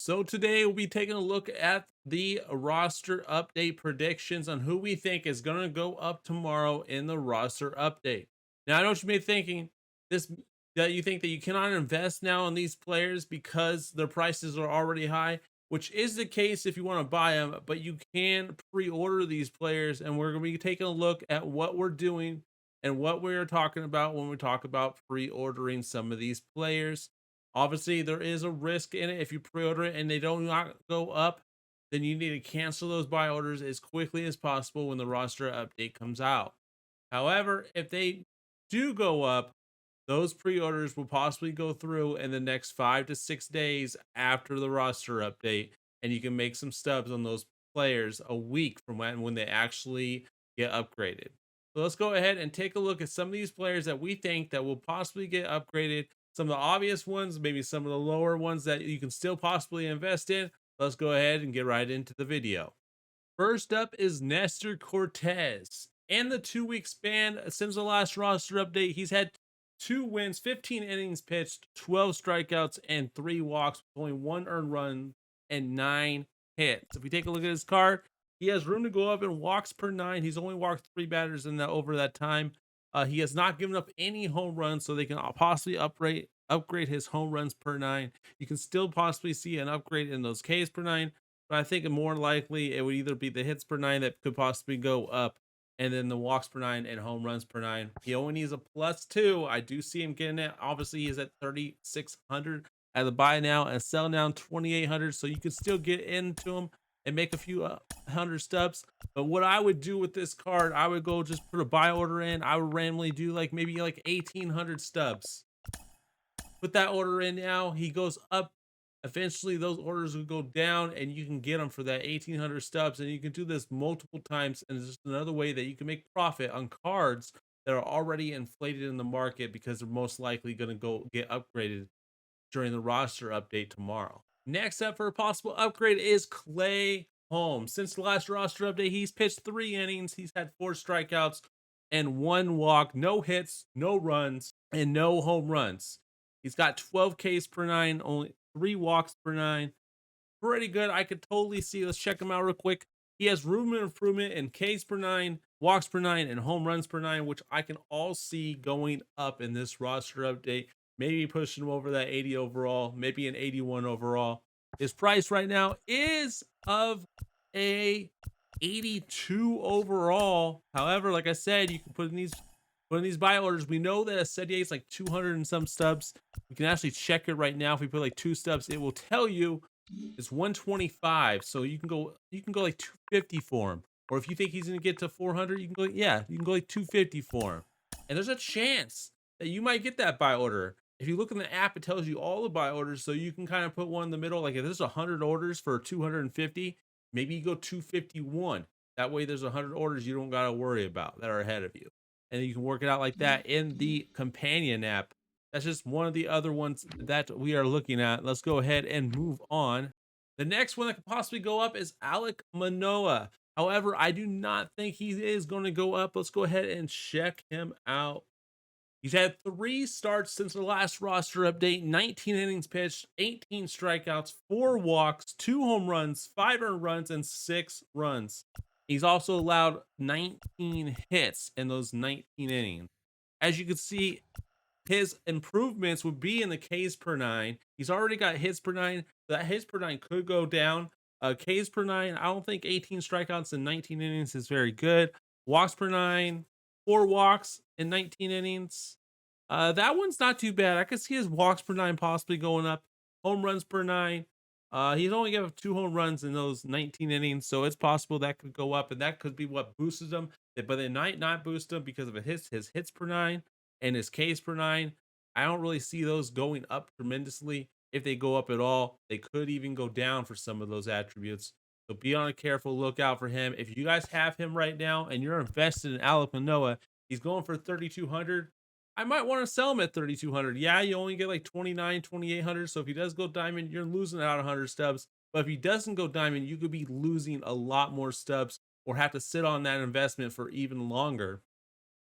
So today we'll be taking a look at the roster update predictions on who we think is going to go up tomorrow in the roster update. Now I know what you may be thinking this that you think that you cannot invest now in these players because their prices are already high, which is the case if you want to buy them, but you can pre-order these players, and we're going to be taking a look at what we're doing and what we're talking about when we talk about pre-ordering some of these players. Obviously, there is a risk in it. If you pre-order it and they don't not go up, then you need to cancel those buy orders as quickly as possible when the roster update comes out. However, if they do go up, those pre-orders will possibly go through in the next 5 to 6 days after the roster update, and you can make some stubs on those players a week from when they actually get upgraded. So let's go ahead and take a look at some of these players that we think that will possibly get upgraded. Some of the obvious ones, maybe some of the lower ones that you can still possibly invest in. Let's go ahead and get right into the video. First up is Nestor Cortes. In the 2 week span since the last roster update, he's had 2 wins, 15 innings pitched, 12 strikeouts, and 3 walks, with only 1 earned run and 9 hits. If we take a look at his card, he has room to go up in walks per nine. He's only walked 3 batters in that over that time. He has not given up any home runs, so they can possibly upgrade his home runs per nine. You can still possibly see an upgrade in those Ks per nine, but I think more likely it would either be the hits per nine that could possibly go up, and then the walks per nine and home runs per nine. He only needs a +2. I do see him getting it. Obviously, he's at 3,600 at the buy now and sell now 2,800, so you can still get into him and make a few hundred stubs. But what I would do with this card, I would go just put a buy order in. I would randomly do maybe 1,800 stubs. Put that order in now. He goes up. Eventually, those orders will go down, and you can get them for that 1,800 stubs. And you can do this multiple times. And it's just another way that you can make profit on cards that are already inflated in the market because they're most likely going to go get upgraded during the roster update tomorrow. Next up for a possible upgrade is Clay Holmes. Since the last roster update, he's pitched 3 innings. He's had 4 strikeouts and 1 walk, no hits, no runs, and no home runs. He's got 12 Ks per nine, only 3 walks per nine. Pretty good. I could totally see. Let's check him out real quick. He has room for improvement in Ks per nine, walks per nine, and home runs per nine, which I can all see going up in this roster update. Maybe pushing him over that 80 overall, maybe an 81 overall. His price right now is of a 82 overall. However, like I said, you can put in these buy orders. We know that a Setier is 200 and some stubs. We can actually check it right now. If we put 2 stubs, it will tell you it's 125. So you can go 250 for him. Or if you think he's gonna get to 400, you can go 250 for him. And there's a chance that you might get that buy order. If you look in the app, it tells you all the buy orders, so you can kind of put one in the middle. Like if there's 100 orders for 250, maybe you go 251. That way there's 100 orders you don't got to worry about that are ahead of you. And you can work it out like that in the companion app. That's just one of the other ones that we are looking at. Let's go ahead and move on. The next one that could possibly go up is Aleppo Noa. However, I do not think he is going to go up. Let's go ahead and check him out. He's had 3 starts since the last roster update, 19 innings pitched, 18 strikeouts, 4 walks, 2 home runs, 5 earned runs, and 6 runs. He's also allowed 19 hits in those 19 innings. As you can see, his improvements would be in the Ks per nine. He's already got hits per nine. That hits per nine could go down. Ks per nine, I don't think 18 strikeouts in 19 innings is very good. Walks per nine, 4 walks in 19 innings. That one's not too bad. I could see his walks per nine possibly going up. Home runs per nine. He's only given 2 home runs in those 19 innings, so it's possible that could go up, and that could be what boosts him. But they might not boost him because of his hits per nine and his Ks per nine. I don't really see those going up tremendously. If they go up at all, they could even go down for some of those attributes. So be on a careful lookout for him. If you guys have him right now and you're invested in Aleppo Noa, he's going for 3,200. I might want to sell him at 3,200. Yeah, you only get 29, 2,800. So if he does go diamond, you're losing out 100 stubs. But if he doesn't go diamond, you could be losing a lot more stubs or have to sit on that investment for even longer.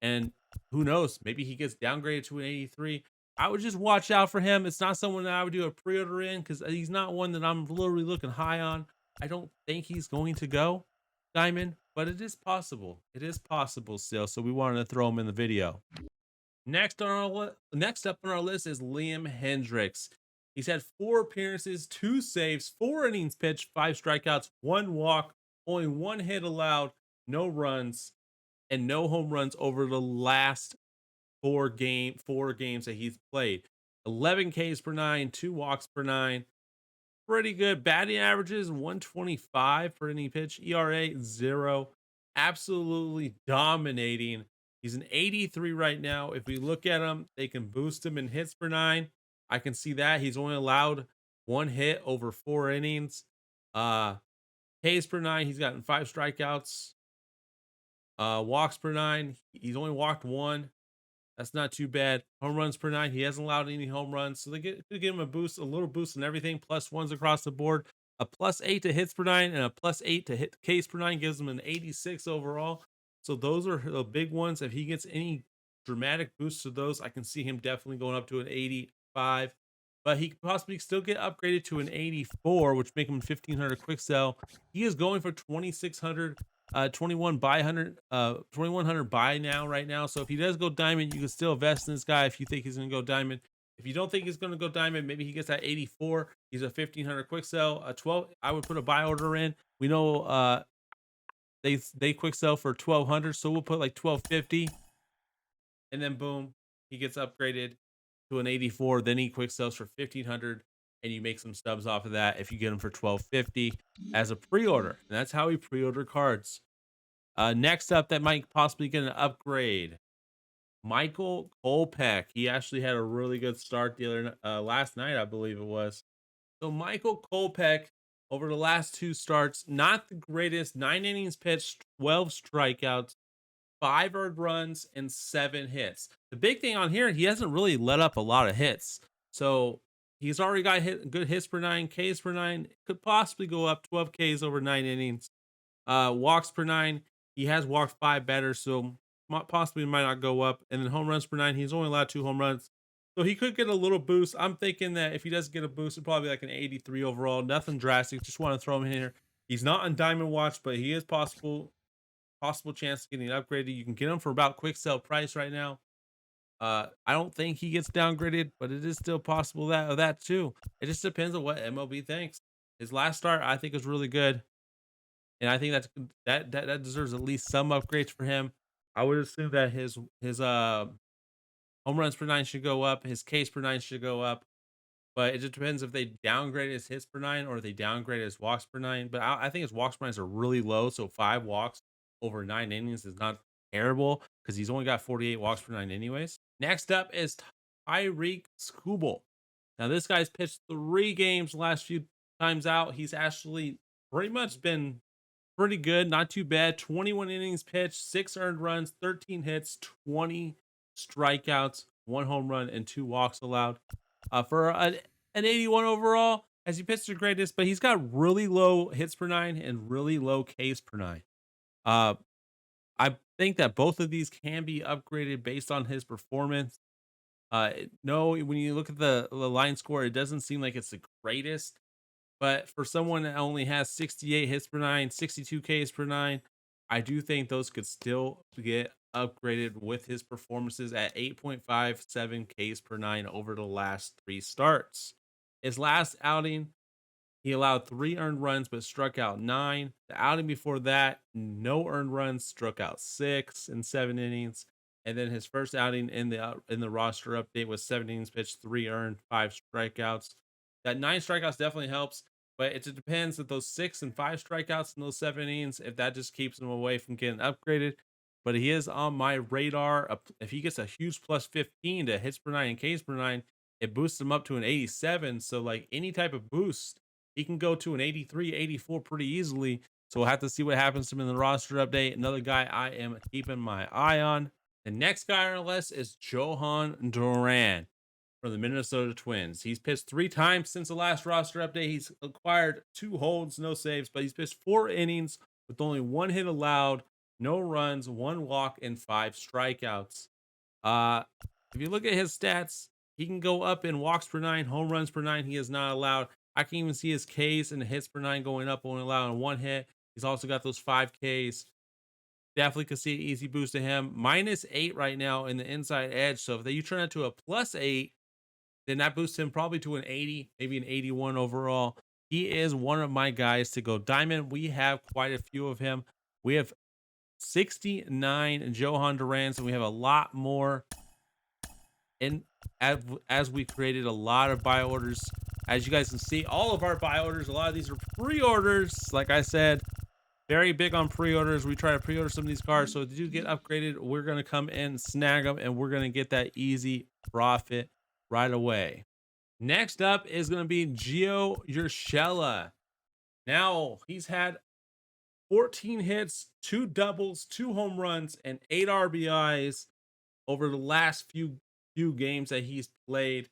And who knows, maybe he gets downgraded to an 83. I would just watch out for him. It's not someone that I would do a pre-order in because he's not one that I'm literally looking high on. I don't think he's going to go diamond, but it is possible. It is possible still. So we wanted to throw him in the video. Next up on our list is Liam Hendriks. He's had 4 appearances, 2 saves, 4 innings pitched, 5 strikeouts, 1 walk, only 1 hit allowed, no runs, and no home runs over the last 4 games that he's played. 11 Ks per 9, 2 walks per 9. Pretty good. Batting averages 125 per inning pitch, ERA 0. Absolutely dominating. He's an 83 right now. If we look at him, they can boost him in hits per 9. I can see that. He's only allowed 1 hit over 4 innings. Ks per 9, he's gotten 5 strikeouts. Walks per 9, he's only walked 1. That's not too bad. Home runs per 9, he hasn't allowed any home runs. So they could give him a boost, a little boost in everything. +1s across the board. A +8 to hits per 9 and a +8 to hit Ks per 9 gives him an 86 overall. So those are the big ones. If he gets any dramatic boosts to those, I can see him definitely going up to an 85. But he could possibly still get upgraded to an 84, which make him 1500 quick sell. He is going for 2600 2100 buy now right now. So if he does go diamond, you can still invest in this guy if you think he's gonna go diamond. If you don't think he's gonna go diamond, maybe he gets that 84. He's a 1500 quick sell. 12, I would put a buy order in. We know they quick sell for 1200, so we'll put like 1250, and then boom, he gets upgraded to an 84. Then he quick sells for 1500, and you make some stubs off of that if you get him for 1250 as a pre-order. And that's how we pre-order cards. Next up, that might possibly get an upgrade. Michael Kopech. He actually had a really good start the other last night, I believe it was. So Michael Kopech, over the last 2 starts, not the greatest. 9 innings pitched, 12 strikeouts, 5 earned runs, and 7 hits. The big thing on here, he hasn't really let up a lot of hits. So he's already got good hits per 9, Ks per 9. Could possibly go up 12 Ks over 9 innings. Walks per 9, he has walked 5 better, so possibly might not go up. And then home runs per 9, he's only allowed 2 home runs, so he could get a little boost. I'm thinking that if he does get a boost, it'd probably be like an 83 overall. Nothing drastic. Just want to throw him in here. He's not on Diamond Watch, but he is possible chance of getting upgraded. You can get him for about quick sell price right now. I don't think he gets downgraded, but it is still possible that too. It just depends on what MLB thinks. His last start, I think, was really good. And I think that deserves at least some upgrades for him. I would assume that his home runs per 9 should go up, his Ks per 9 should go up, but it just depends if they downgrade his hits per 9 or they downgrade his walks per 9. But I think his walks per 9 are really low, so 5 walks over 9 innings is not terrible because he's only got 48 walks per 9 anyways. Next up is Tyrique Soot. Now this guy's pitched 3 games last few times out. He's actually pretty much been pretty good, not too bad. 21 innings pitched, 6 earned runs, 13 hits, 20 strikeouts, 1 home run, and 2 walks allowed. For an 81 overall, as he pitched the greatest, but he's got really low hits per 9 and really low Ks per 9. I think that both of these can be upgraded based on his performance. No, when you look at the line score, it doesn't seem like it's the greatest. But for someone that only has 68 hits per 9, 62 Ks per 9, I do think those could still get upgraded with his performances at 8.57 Ks per 9 over the last 3 starts. His last outing, he allowed 3 earned runs but struck out 9. The outing before that, no earned runs, struck out 6 in 7 innings. And then his first outing in the roster update was 7 innings pitched, 3 earned, 5 strikeouts. That 9 strikeouts definitely helps, but it just depends if those 6 and 5 strikeouts in those 7 innings, if that just keeps him away from getting upgraded. But he is on my radar. If he gets a huge +15 to hits per 9 and Ks per 9, it boosts him up to an 87. So like any type of boost, he can go to an 83, 84 pretty easily. So we'll have to see what happens to him in the roster update. Another guy I am keeping my eye on. The next guy on our list is Juan Duran from the Minnesota Twins. He's pitched 3 times since the last roster update. He's acquired 2 holds, no saves, but he's pitched 4 innings with only 1 hit allowed, no runs, 1 walk, and 5 strikeouts. If you look at his stats, He can go up in walks per nine, home runs per nine. He is not allowed. I can even see his Ks and the hits per nine going up, only allowed on one hit. He's also got those 5 Ks. Definitely could see an easy boost to him. -8 right now in the inside edge. So if you turn it to a +8, then that boosts him probably to an 80, maybe an 81 overall. He is one of my guys to go diamond. We have quite a few of him. We have 69 Juan Durans, and we have a lot more. And as we created a lot of buy orders, as you guys can see, all of our buy orders, a lot of these are pre-orders. Like I said, very big on pre-orders. We try to pre-order some of these cards, so if you get upgraded, we're going to come in, snag them, and we're going to get that easy profit right away. Next up is going to be Gio Urshela. Now, he's had 14 hits, 2 doubles, 2 home runs, and 8 RBIs over the last few games that he's played,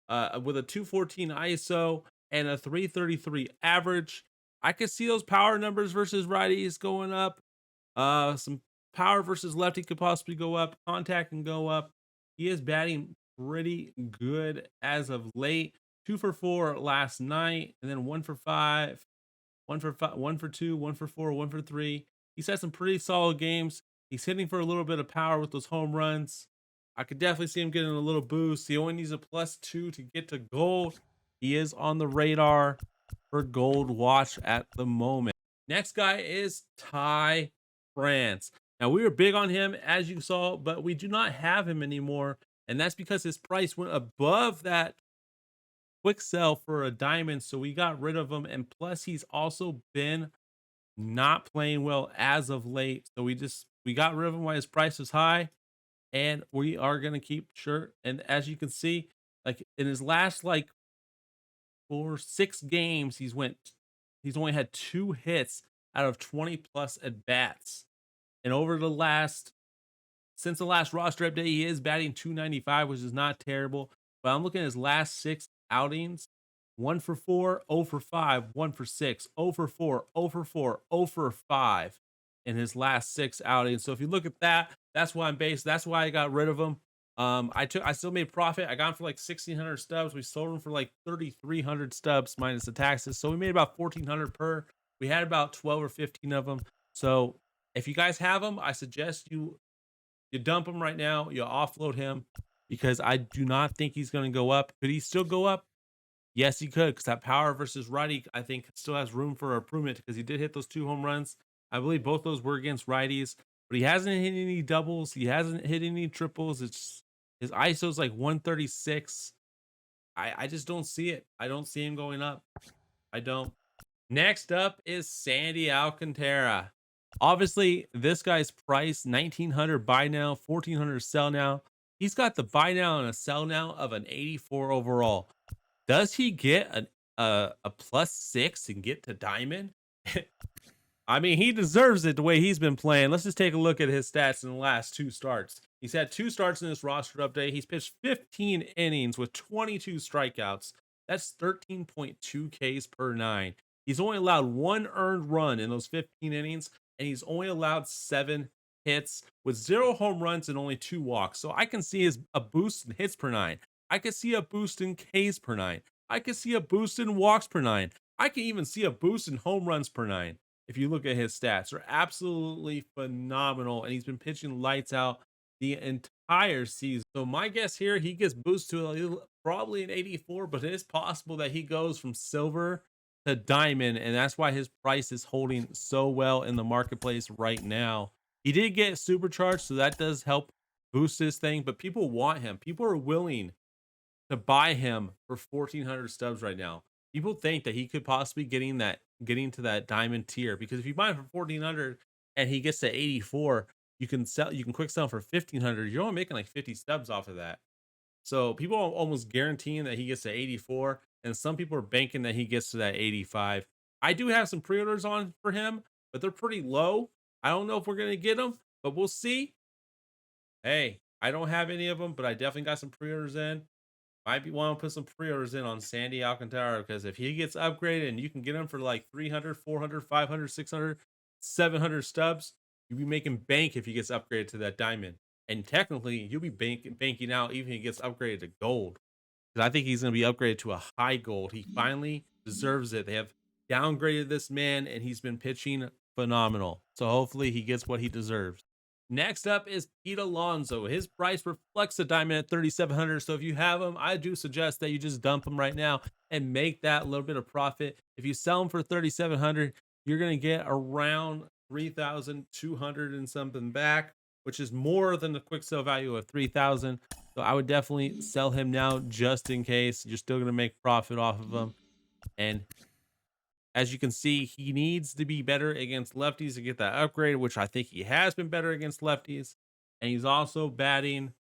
with a 214 ISO and a 333 average. I could see those power numbers versus righties going up. Some power versus lefty could possibly go up. Contact can go up. He is batting pretty good as of late. 2 for 4 last night, and then 1 for 5, 1 for 5, 1 for 2, 1 for 4, 1 for 3. He's had some pretty solid games. He's hitting for a little bit of power with those home runs. I could definitely see him getting a little boost. He only needs a +2 to get to gold. He is on the radar for gold watch at the moment. Next guy is Ty France. Now, we were big on him, as you saw, but we do not have him anymore. And that's because his price went above that quick sell for a diamond. So we got rid of him. And plus, he's also been not playing well as of late. So we got rid of him while his price was high. And we are going to keep sure. And as you can see, like in his last 6 games, he's only had 2 hits out of 20 plus at bats. And since the last roster update, he is batting 295, which is not terrible. But I'm looking at his last 6 outings: 1 for 4, 0 for 5, 1 for 6, 0 for 4, 0 for 4, 0 for 5 in his last 6 outings. So if you look at that, that's why that's why I got rid of him. I still made profit. I got him for 1,600 stubs. We sold him for 3,300 stubs minus the taxes. So we made about 1,400 per. We had about 12 or 15 of them. So if you guys have them, I suggest you dump him right now. You offload him, because I do not think he's going to go up. Could he still go up? Yes, he could, because that power versus righty, I think, still has room for improvement, because he did hit those 2 home runs. I believe both those were against righties, but he hasn't hit any doubles. He hasn't hit any triples. His ISO is 136. I just don't see it. I don't see him going up. I don't. Next up is Sandy Alcantara. Obviously, this guy's price, 1,900 buy now, 1,400 sell now. He's got the buy now and a sell now of an 84 overall. Does he get a +6 and get to diamond? I mean, he deserves it the way he's been playing. Let's just take a look at his stats in the last 2 starts. He's had 2 starts in this roster update. He's pitched 15 innings with 22 strikeouts. That's 13.2 Ks per 9. He's only allowed 1 earned run in those 15 innings, and he's only allowed 7 hits with 0 home runs and only 2 walks. So I can see a boost in hits per 9. I can see a boost in Ks per 9. I can see a boost in walks per 9. I can even see a boost in home runs per 9. If you look at his stats, are absolutely phenomenal, and he's been pitching lights out the entire season. So my guess here, he gets boosted to probably an 84, but it is possible that he goes from silver to diamond, and that's why his price is holding so well in the marketplace right now. He did get supercharged, so that does help boost this thing, but people want him. People are willing to buy him for 1,400 stubs right now. People think that he could possibly getting to that diamond tier, because if you buy him for 1,400 and he gets to 84, you can quick sell him for 1,500. You're only making 50 stubs off of that. So people are almost guaranteeing that he gets to 84, and some people are banking that he gets to that 85. I do have some pre-orders on for him, but they're pretty low. I don't know if we're gonna get them, but we'll see. Hey, I don't have any of them, but I definitely got some pre-orders in. Might be want to put some pre-orders in on Sandy Alcantara, because if he gets upgraded and you can get him for 300, 400, 500, 600, 700 stubs, you'll be making bank if he gets upgraded to that diamond. And technically, you'll be banking out even if he gets upgraded to gold. because I think he's going to be upgraded to a high gold. He finally deserves it. They have downgraded this man, and he's been pitching phenomenal. So hopefully he gets what he deserves. Next up is Pete Alonso. His price reflects the diamond at 3,700. So if you have him, I do suggest that you just dump him right now and make that little bit of profit. If you sell him for 3,700, you're going to get around 3,200 and something back, which is more than the quick sell value of 3,000. So I would definitely sell him now just in case. You're still going to make profit off of him. And as you can see, he needs to be better against lefties to get that upgrade, which I think he has been better against lefties. And he's also batting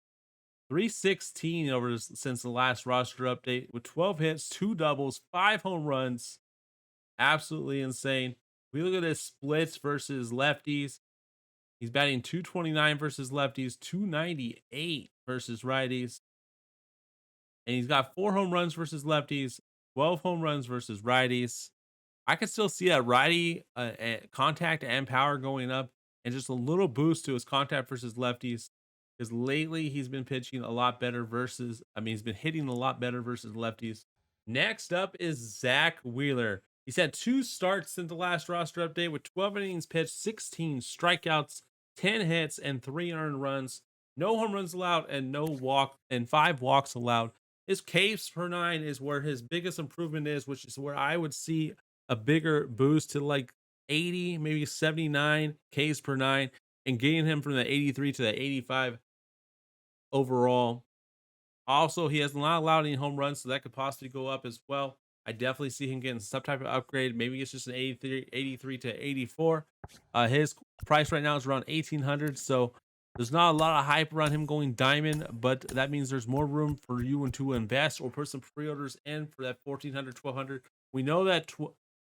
316 since the last roster update with 12 hits, 2 doubles, 5 home runs. Absolutely insane. We look at his splits versus lefties. He's batting 229 versus lefties, 298 versus righties. And he's got 4 home runs versus lefties, 12 home runs versus righties. I can still see that righty contact and power going up, and just a little boost to his contact versus lefties. Because lately he's been pitching a lot better versus, he's been hitting a lot better versus lefties. Next up is Zach Wheeler. He's had 2 starts since the last roster update with 12 innings pitched, 16 strikeouts, 10 hits, and 3 earned runs. No home runs allowed and 5 walks allowed. His Ks per 9 is where his biggest improvement is, which is where I would see a bigger boost to like 80, maybe 79 Ks per 9, and getting him from the 83 to the 85 overall. Also, he has not allowed any home runs, so that could possibly go up as well. I definitely see him getting some type of upgrade. Maybe it's just an 83 to 84. His price right now is around 1,800, so there's not a lot of hype around him going diamond, but that means there's more room for you to invest or put some pre-orders in for that 1,400, 1,200. We know that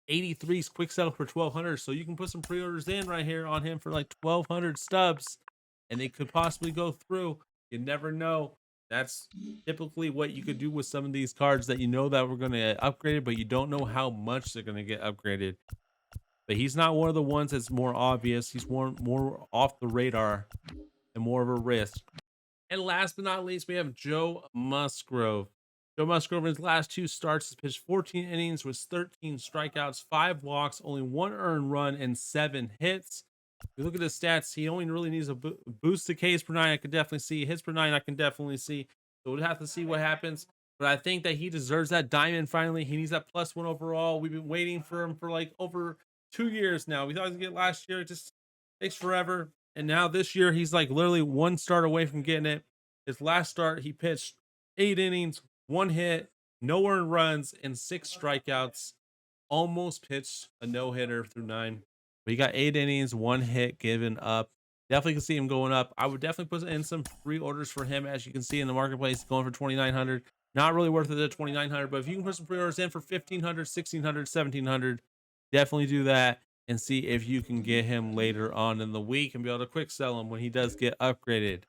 83's quick sell for 1,200, so you can put some pre-orders in right here on him for like 1,200 stubs, and they could possibly go through. You never know. That's typically what you could do with some of these cards that you know that we're going to get upgraded, but you don't know how much they're going to get upgraded. But he's not one of the ones that's more obvious. He's more off the radar and more of a risk. And last but not least, we have Joe Musgrove. Joe Musgrove in his last 2 starts has pitched 14 innings with 13 strikeouts, 5 walks, only 1 earned run, and 7 hits. If you look at his stats, he only really needs a boost to Ks per 9. I can definitely see hits per 9. I can definitely see. So we'll have to see what happens. But I think that he deserves that diamond finally. He needs that +1 overall. We've been waiting for him for like over 2 years now. We thought he was going to get last year. It just takes forever. And now this year, he's like literally 1 start away from getting it. His last start, he pitched 8 innings, 1 hit, no earned runs, and 6 strikeouts. Almost pitched a no-hitter through 9. But he got 8 innings, 1 hit given up. Definitely can see him going up. I would definitely put in some pre-orders for him, as you can see in the marketplace, going for 2,900. Not really worth it at 2,900, but if you can put some pre-orders in for 1,500, 1,600, 1,700, definitely do that and see if you can get him later on in the week and be able to quick sell him when he does get upgraded.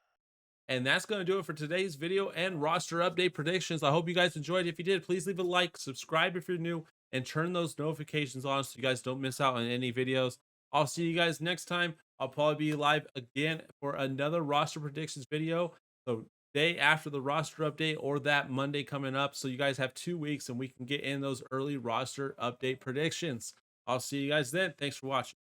And that's going to do it for today's video and roster update predictions. I hope you guys enjoyed. If you did, please leave a like, subscribe if you're new, and turn those notifications on so you guys don't miss out on any videos. I'll see you guys next time. I'll probably be live again for another roster predictions video the day after the roster update or that Monday coming up. So you guys have 2 weeks and we can get in those early roster update predictions. I'll see you guys then. Thanks for watching.